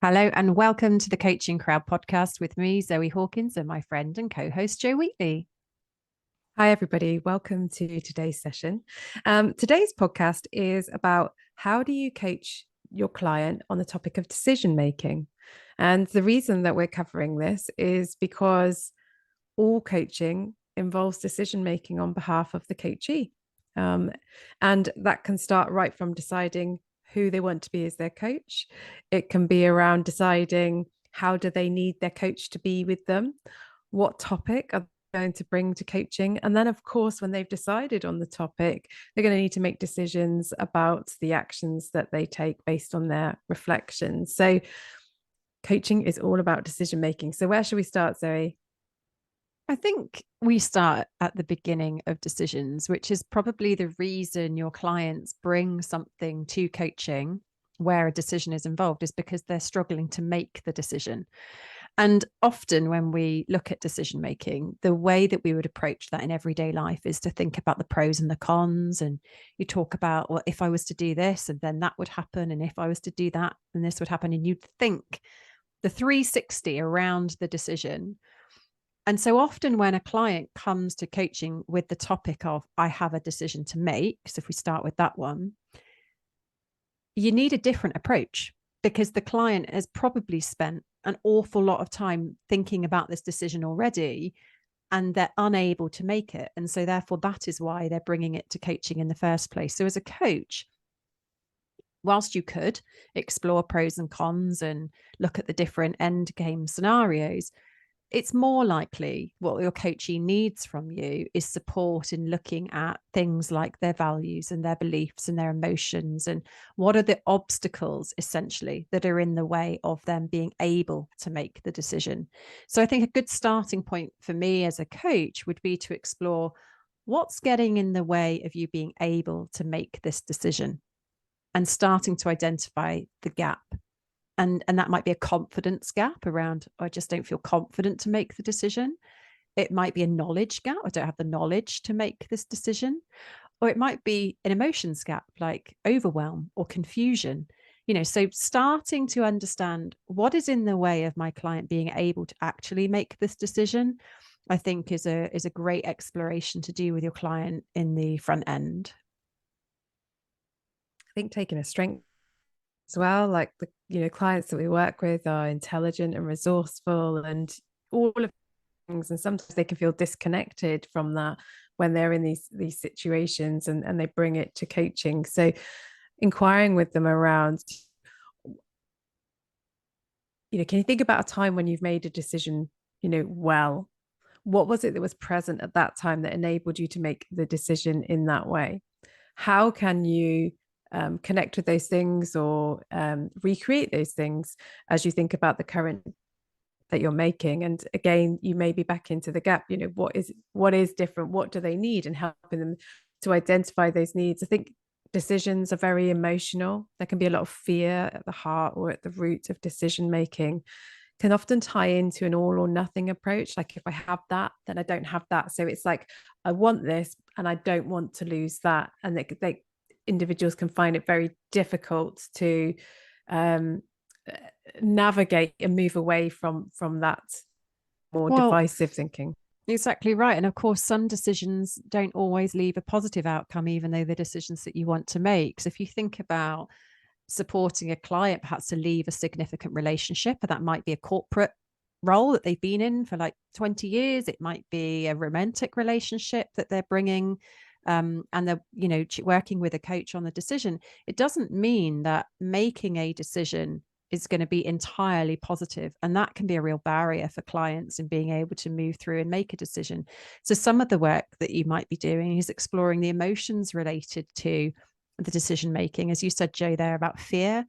Hello and welcome to the Coaching Crowd podcast with me, Zoe Hawkins, and my friend and co-host Jo Wheatley. Hi, everybody. Welcome to today's session. Today's podcast is about how do you coach your client on the topic of decision making? And the reason that we're covering this is because all coaching involves decision making on behalf of the coachee. And that can start right from deciding who they want to be as their coach. It can be around deciding how do they need their coach to be with them, what topic are going to bring to coaching. And then, of course, when they've decided on the topic, they're going to need to make decisions about the actions that they take based on their reflections. So, coaching is all about decision making. So, where should we start, Zoe? I think we start at the beginning of decisions, which is probably the reason your clients bring something to coaching where a decision is involved, is because they're struggling to make the decision. And often when we look at decision making, the way that we would approach that in everyday life is to think about the pros and the cons. And you talk about, well, if I was to do this, and then that would happen. And if I was to do that, then this would happen. And you'd think the 360 around the decision. And so often when a client comes to coaching with the topic of, I have a decision to make, so if we start with that one, you need a different approach because the client has probably spent an awful lot of time thinking about this decision already, and they're unable to make it. And so therefore, that is why they're bringing it to coaching in the first place. So as a coach, whilst you could explore pros and cons and look at the different end game scenarios, it's more likely what your coachee needs from you is support in looking at things like their values and their beliefs and their emotions, and what are the obstacles essentially that are in the way of them being able to make the decision. So I think a good starting point for me as a coach would be to explore what's getting in the way of you being able to make this decision and starting to identify the gap. And that might be a confidence gap around, I just don't feel confident to make the decision. It might be a knowledge gap. I don't have the knowledge to make this decision. Or it might be an emotions gap, like overwhelm or confusion. So starting to understand what is in the way of my client being able to actually make this decision, I think is a great exploration to do with your client in the front end. I think taking a strength as well, like the clients that we work with are intelligent and resourceful and all of things, and sometimes they can feel disconnected from that when they're in these situations, and they bring it to coaching. So inquiring with them around, can you think about a time when you've made a decision, well, what was it that was present at that time that enabled you to make the decision in that way? How can you connect with those things, or recreate those things as you think about the current that you're making? And again, you may be back into the gap. What is different? What do they need? And helping them to identify those needs. I think decisions are very emotional. There can be a lot of fear at the heart or at the root of decision making. Can often tie into an all or nothing approach. Like, if I have that, then I don't have that. So it's like, I want this and I don't want to lose that. And they individuals can find it very difficult to navigate and move away from that more divisive thinking. Exactly right. And of course, some decisions don't always leave a positive outcome, even though they're decisions that you want to make. So if you think about supporting a client perhaps to leave a significant relationship, and that might be a corporate role that they've been in for like 20 years, it might be a romantic relationship that they're bringing, and they're working with a coach on the decision. It doesn't mean that making a decision is going to be entirely positive, and that can be a real barrier for clients in being able to move through and make a decision. So some of the work that you might be doing is exploring the emotions related to the decision making, as you said, Jo, there about fear.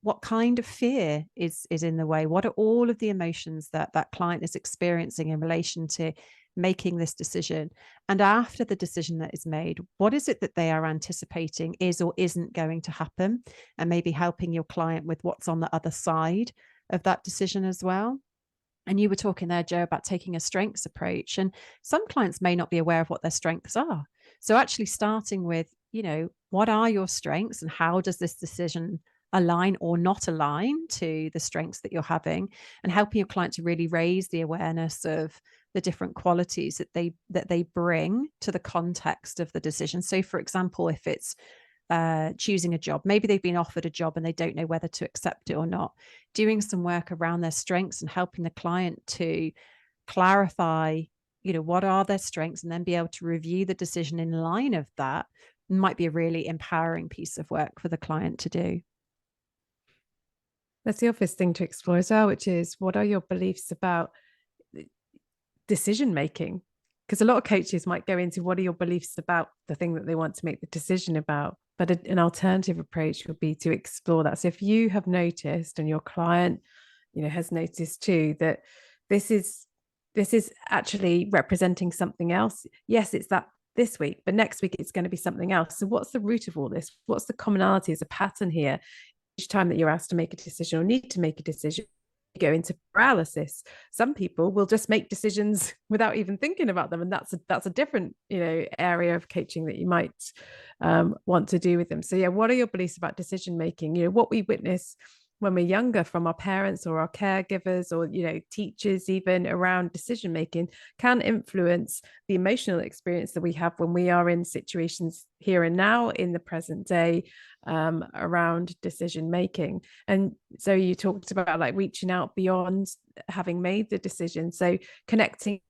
What kind of fear is in the way? What are all of the emotions that client is experiencing in relation to making this decision? And after the decision that is made, what is it that they are anticipating is or isn't going to happen? And maybe helping your client with what's on the other side of that decision as well. And you were talking there, Jo, about taking a strengths approach. And some clients may not be aware of what their strengths are. So actually starting with, what are your strengths and how does this decision align or not align to the strengths that you're having, and helping your client to really raise the awareness of the different qualities that they bring to the context of the decision. So for example, if it's choosing a job, maybe they've been offered a job and they don't know whether to accept it or not, doing some work around their strengths and helping the client to clarify, what are their strengths, and then be able to review the decision in line of that might be a really empowering piece of work for the client to do. That's the obvious thing to explore as well, which is, what are your beliefs about decision making? Because a lot of coaches might go into, what are your beliefs about the thing that they want to make the decision about? But an alternative approach would be to explore that. So if you have noticed, and your client, has noticed too, that this is actually representing something else. Yes, it's that this week, but next week it's going to be something else. So what's the root of all this? What's the commonality as a pattern here? Each time that you're asked to make a decision or need to make a decision, you go into paralysis. Some people will just make decisions without even thinking about them, and that's a different area of coaching that you might want to do with them. So yeah, what are your beliefs about decision making? What we witness when we're younger from our parents or our caregivers or teachers even around decision making can influence the emotional experience that we have when we are in situations here and now in the present day around decision making. And so you talked about like reaching out beyond having made the decision, so connecting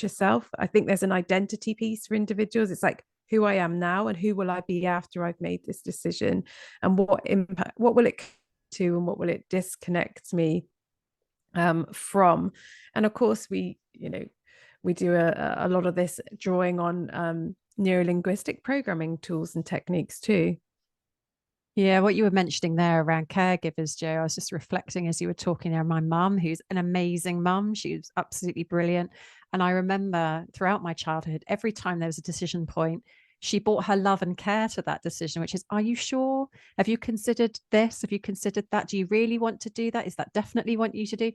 yourself. I think there's an identity piece for individuals. It's like, who I am now and who will I be after I've made this decision, and what impact, what will it to, and what will it disconnect me from. And of course we do a lot of this drawing on neuro-linguistic programming tools and techniques too. Yeah, what you were mentioning there around caregivers, Jo, I was just reflecting as you were talking there. My mum, who's an amazing mum, she was absolutely brilliant. And I remember throughout my childhood, every time there was a decision point, she brought her love and care to that decision, which is, are you sure? Have you considered this? Have you considered that? Do you really want to do that? Is that definitely what you to do?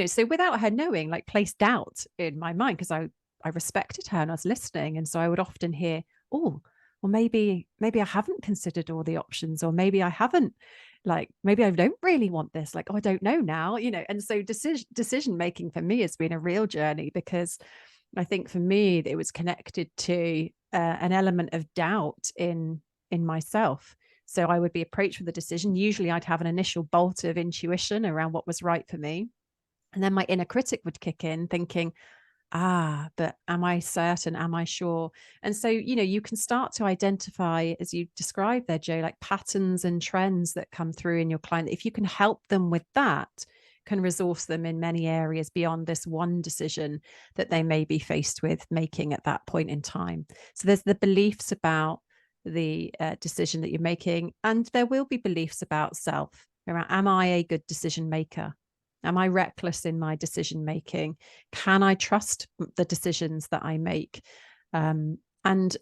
So without her knowing, like, placed doubt in my mind, because I respected her and I was listening. And so I would often hear, oh, well, maybe I haven't considered all the options, or maybe I haven't, like, maybe I don't really want this. Like, oh, I don't know now, And so decision making for me has been a real journey, because I think for me, it was connected to an element of doubt in myself. So I would be approached with a decision. Usually I'd have an initial bolt of intuition around what was right for me. And then my inner critic would kick in thinking, but am I certain? Am I sure? And so, you can start to identify, as you described there, Jo, like patterns and trends that come through in your client. If you can help them with that, can resource them in many areas beyond this one decision that they may be faced with making at that point in time. So there's the beliefs about the decision that you're making, and there will be beliefs about self around, am I a good decision maker? Am I reckless in my decision making? Can I trust the decisions that I make? And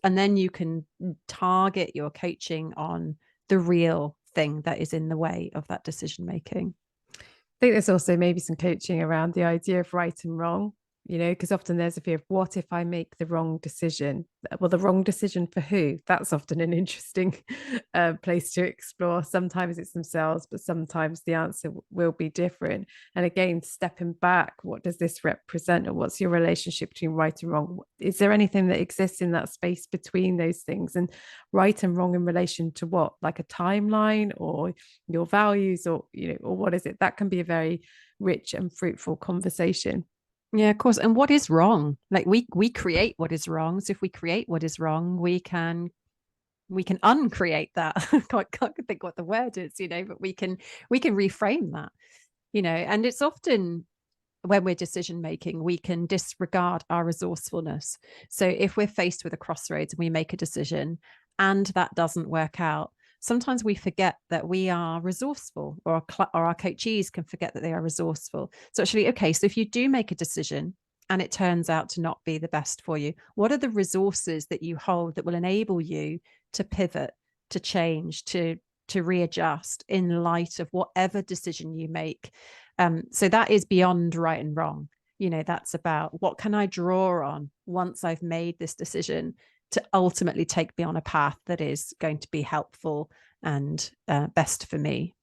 then you can target your coaching on the real thing that is in the way of that decision making. I think there's also maybe some coaching around the idea of right and wrong, because often there's a fear of, what if I make the wrong decision? Well, the wrong decision for who? That's often an interesting place to explore. Sometimes it's themselves, but sometimes the answer will be different. And again, stepping back, what does this represent? Or what's your relationship between right and wrong? Is there anything that exists in that space between those things? And right and wrong in relation to what? Like a timeline, or your values, or or what is it? That can be a very rich and fruitful conversation. Yeah, of course. And what is wrong? Like, we create what is wrong. So if we create what is wrong, we can uncreate that. I can't think what the word is, but we can reframe that, and it's often when we're decision making, we can disregard our resourcefulness. So if we're faced with a crossroads and we make a decision and that doesn't work out, sometimes we forget that we are resourceful, or our coachees can forget that they are resourceful. So actually, okay, so if you do make a decision and it turns out to not be the best for you, what are the resources that you hold that will enable you to pivot, to change, to readjust in light of whatever decision you make? So that is beyond right and wrong. That's about, what can I draw on once I've made this decision to ultimately take me on a path that is going to be helpful and best for me.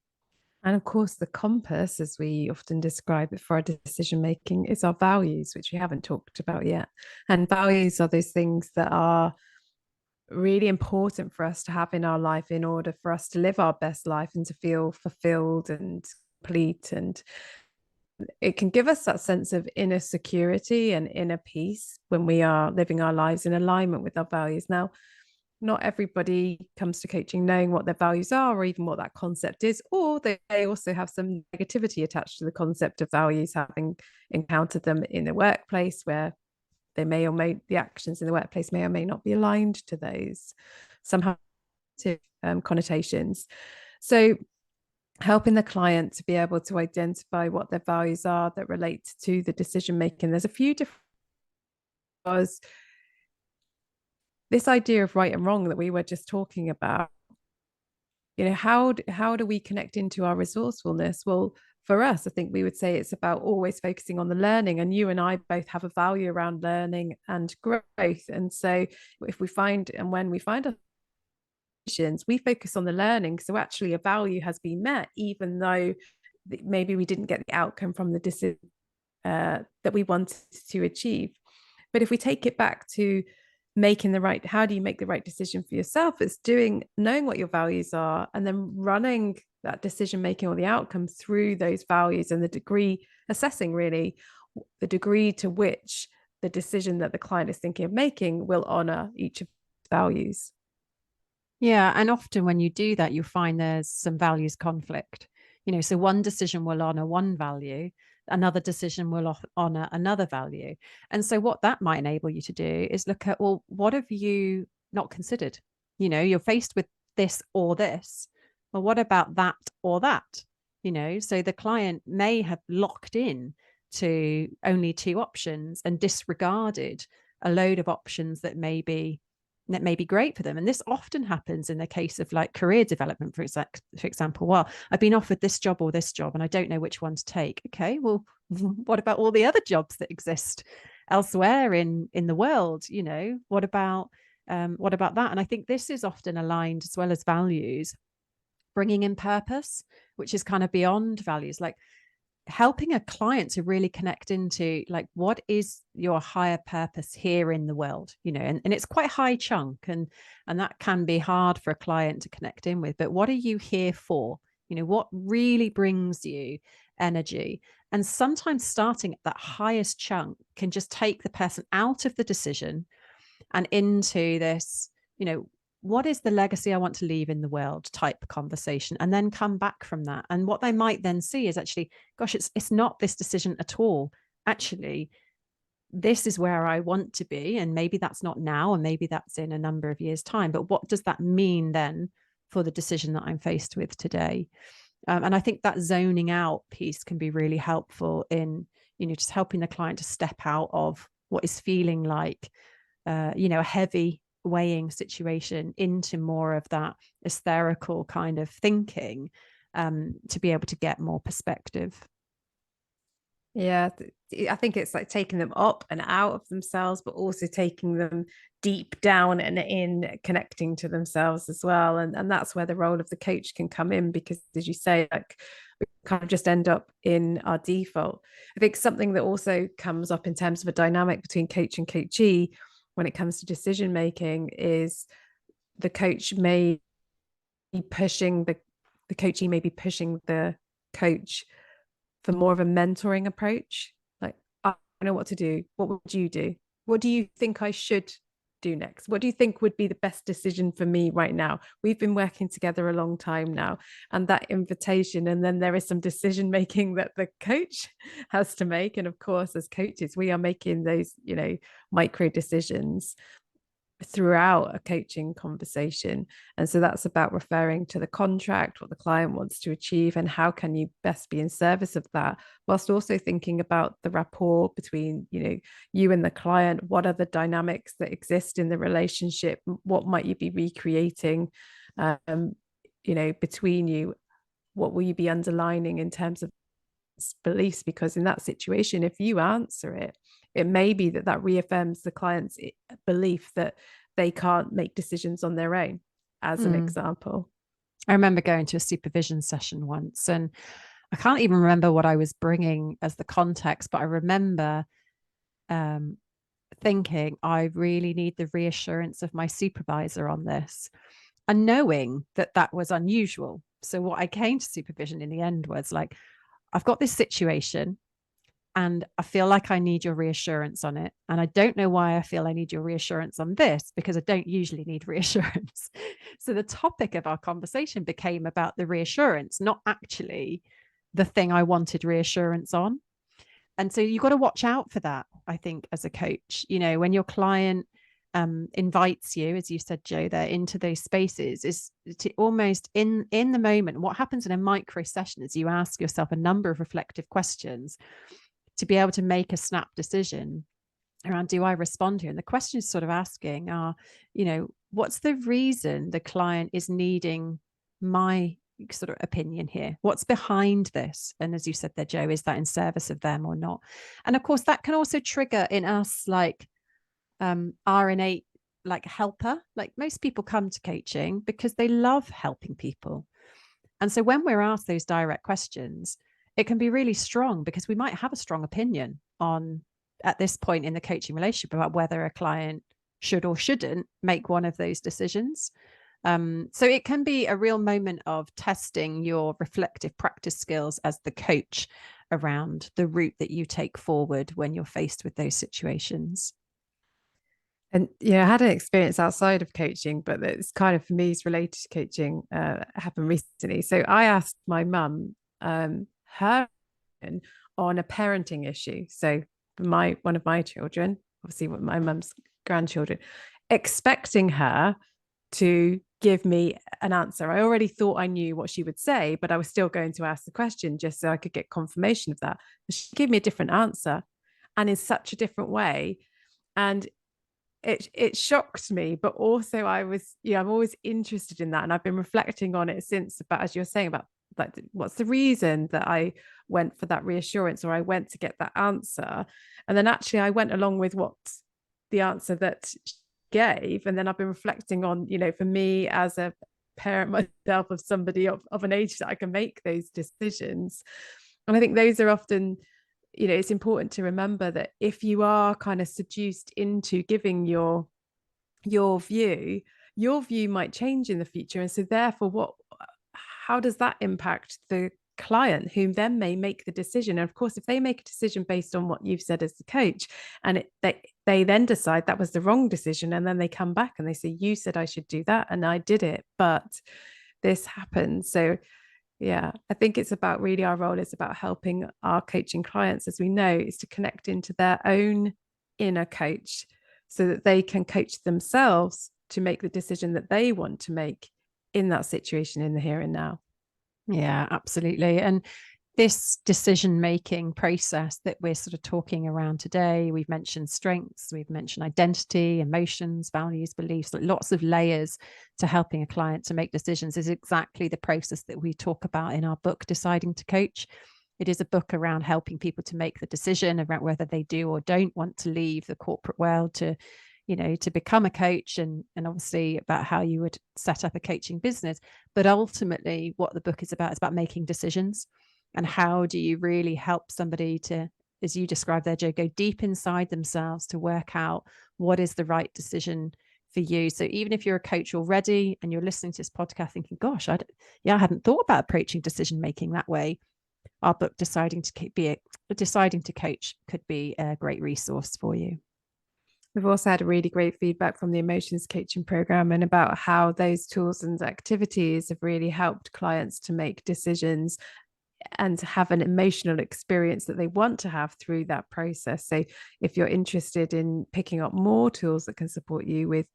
And of course, the compass, as we often describe it for our decision making, is our values, which we haven't talked about yet. And values are those things that are really important for us to have in our life in order for us to live our best life and to feel fulfilled and complete. And it can give us that sense of inner security and inner peace when we are living our lives in alignment with our values. Now, not everybody comes to coaching knowing what their values are or even what that concept is, or they also have some negativity attached to the concept of values, having encountered them in the workplace where they may or may the actions in the workplace may or may not be aligned to those somehow connotations. So helping the client to be able to identify what their values are that relate to the decision making. There's a few different, this idea of right and wrong that we were just talking about. How do we connect into our resourcefulness? Well, for us, I think we would say it's about always focusing on the learning. And you and I both have a value around learning and growth. And so if we find, and when we find our decisions, we focus on the learning. So actually a value has been met, even though maybe we didn't get the outcome from the decision that we wanted to achieve. But if we take it back to making the right, how do you make the right decision for yourself? It's knowing what your values are and then running that decision making or the outcome through those values, and the degree, assessing really the degree to which the decision that the client is thinking of making will honor each of the values. Yeah. And often when you do that, you find there's some values conflict. So one decision will honor one value, another decision will honor another value. And so what that might enable you to do is look at, well, what have you not considered? You're faced with this or this. Well, what about that or that? So the client may have locked in to only two options and disregarded a load of options that may be great for them. And this often happens in the case of like career development, for example. Well, I've been offered this job or this job and I don't know which one to take. Okay, well, what about all the other jobs that exist elsewhere in the world? What about that? And I think this is often aligned as well as values, bringing in purpose, which is kind of beyond values, like helping a client to really connect into like, what is your higher purpose here in the world, and it's quite high chunk, and that can be hard for a client to connect in with. But what are you here for? What really brings you energy? And sometimes starting at that highest chunk can just take the person out of the decision and into this, what is the legacy I want to leave in the world type conversation, and then come back from that. And what they might then see is actually, gosh, it's not this decision at all. Actually, this is where I want to be. And maybe that's not now, and maybe that's in a number of years' time. But what does that mean then for the decision that I'm faced with today? And I think that zoning out piece can be really helpful in, just helping the client to step out of what is feeling like, a heavy weighing situation into more of that hysterical kind of thinking, to be able to get more perspective. Yeah, I think it's like taking them up and out of themselves, but also taking them deep down and in, connecting to themselves as well. And that's where the role of the coach can come in, because as you say, like we kind of just end up in our default. I think something that also comes up in terms of a dynamic between coach and coachee when it comes to decision making is the coach may be pushing the coachee may be pushing the coach for more of a mentoring approach. Like, I know what to do. What would you do? What do you think I should do next? What do you think would be the best decision for me right now? We've been working together a long time now, and that invitation, and then there is some decision making that the coach has to make. And of course, as coaches, we are making those, micro decisions throughout a coaching conversation. And so that's about referring to the contract, what the client wants to achieve, and how can you best be in service of that, whilst also thinking about the rapport between, you and the client. What are the dynamics that exist in the relationship? What might you be recreating, between you? What will you be underlining in terms of beliefs? Because in that situation, if you answer it, it may be that reaffirms the client's belief that they can't make decisions on their own, as an example. I remember going to a supervision session once, and I can't even remember what I was bringing as the context, but I remember um, thinking, I really need the reassurance of my supervisor on this, and knowing that that was unusual. So, what I came to supervision in the end was like, I've got this situation and I feel like I need your reassurance on it. And I don't know why I feel I need your reassurance on this, because I don't usually need reassurance. So the topic of our conversation became about the reassurance, not actually the thing I wanted reassurance on. And so you've got to watch out for that, I think, as a coach. You know, when your client invites you, as you said, Joe, there into those spaces, is to almost in the moment. What happens in a micro session is you ask yourself a number of reflective questions to be able to make a snap decision around, do I respond here? And the question is sort of asking, what's the reason the client is needing my sort of opinion here? What's behind this? And as you said there, Joe, is that in service of them or not? And of course, that can also trigger in us like our innate like helper. Like most people come to coaching because they love helping people. And so when we're asked those direct questions, it can be really strong because we might have a strong opinion on at this point in the coaching relationship about whether a client should or shouldn't make one of those decisions. So it can be a real moment of testing your reflective practice skills as the coach around the route that you take forward when you're faced with those situations. And yeah, I had an experience outside of coaching, but it's kind of for me is related to coaching. Happened recently. So I asked my mum her on a parenting issue. So my one of my children, obviously my mum's grandchildren, expecting her to give me an answer. I already thought I knew what she would say, but I was still going to ask the question just so I could get confirmation of that. She gave me a different answer, and in such a different way. And it shocked me, but also I was, I'm always interested in that. And I've been reflecting on it since, about, as you're saying, about like what's the reason that I went for that reassurance, or I went to get that answer. And then actually I went along with what the answer that she gave. And then I've been reflecting on, for me as a parent myself of somebody of an age that I can make those decisions. And I think those are often, it's important to remember that if you are kind of seduced into giving your view, your view might change in the future. And so therefore, how does that impact the client, whom then may make the decision? And of course, if they make a decision based on what you've said as the coach, and they then decide that was the wrong decision, and then they come back and they say, you said I should do that and I did it, but this happened. So yeah, I think it's about, really, our role is about helping our coaching clients, as we know, is to connect into their own inner coach so that they can coach themselves to make the decision that they want to make in that situation, in the here and now. Yeah, absolutely. And this decision-making process that we're sort of talking around today, we've mentioned strengths, we've mentioned identity, emotions, values, beliefs, like lots of layers to helping a client to make decisions, is exactly the process that we talk about in our book, Deciding to Coach. It is a book around helping people to make the decision about whether they do or don't want to leave the corporate world to become a coach, and obviously about how you would set up a coaching business. But ultimately what the book is about making decisions. And how do you really help somebody to, as you described there, Joe, go deep inside themselves to work out what is the right decision for you. So even if you're a coach already and you're listening to this podcast thinking, gosh, I hadn't thought about approaching decision making that way, our book, Deciding to Coach, could be a great resource for you. We've also had a really great feedback from the emotions coaching program, and about how those tools and activities have really helped clients to make decisions and to have an emotional experience that they want to have through that process. So if you're interested in picking up more tools that can support you with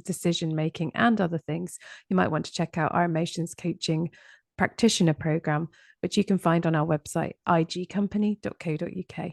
decision making and other things, you might want to check out our emotions coaching practitioner program, which you can find on our website, igcompany.co.uk.